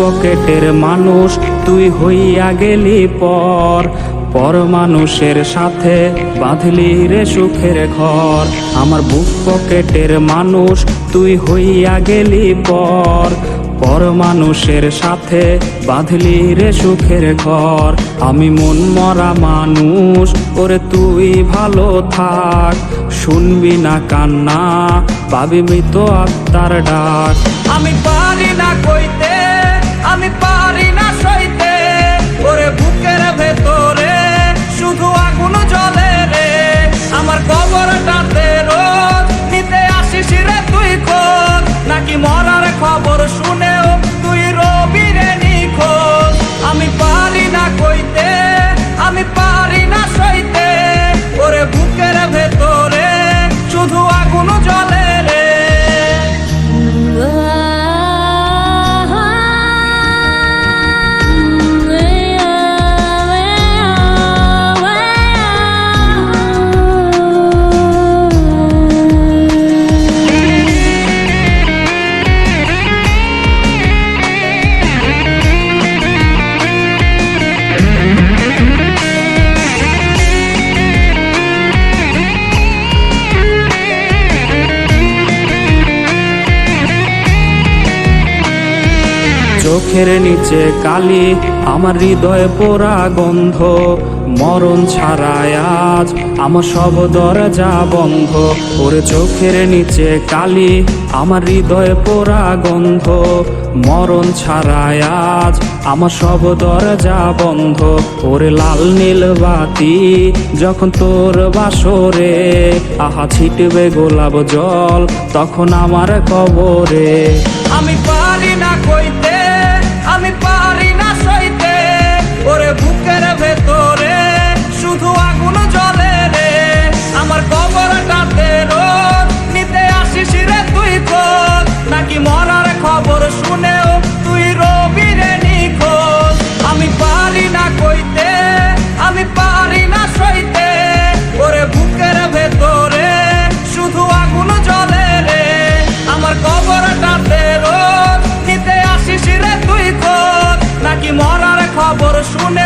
পকেটের মানুষ তুই হইয়া গেলি পর, পর মানুষের সাথে বাঁধলি রে সুখের ঘর। আমার বুক পকেটের মানুষ তুই হইয়া গেলি পর, পর মানুষের সাথে বাঁধলি রে সুখের ঘর। আমি মন মরা মানুষ, ওরে তুই ভালো থাক, শুনবি না কান্না, পাবি মৃত আত্মার ডাক। আমি পারি না কইতে, আমি পারি না সইতে, ওরে বুকের ভেতরে শুধু আগুন জ্বলে রে। আমার কবরটাতে রোজ নিতে আসিস রে তুই খোঁজ, নাকি মরার খবর শুনেও তুই রবি রে নিখোঁজ। আমি পারি না কইতে, আমি পারি না সইতে, ওরে বুকের ভেতরে শুধু আগুন জ্বলে রে। চোখের নিচে কালি, আমার হৃদয়ে পোড়া গন্ধ, মরণ ছাড়ায় আজ আমার সব দরজা বন্ধ। ওরে চোখের নিচে কালি, আমার হৃদয়ে পোড়া গন্ধ, মরণ ছাড়ায় আজ আমার সব দরজা বন্ধ। ওরে লাল নীল বাতি যখন তোর বাসরে, আহা ছিটবে গোলাপ জল তখন আমার কবরে। আমি পারি না কইতে, আমি পারি না সইতে, ওরে বুকের ভেতরে শুধু আগুন জ্বলে রে। আমার কবরটাতে রোজ নিতে আসিস রে তুই খোঁজ, নাকি মরার খবর শুনেও তুই রবি রে নিখোঁজ। আমি পারি না কইতে, আমি পারি না সইতে, ওরে বুকের ভেতরে শুধু আগুন জ্বলে রে। আমার কবরটাতে রোজ নিতে আসিস রে তুই খোঁজ, নাকি মরার খবর শুনে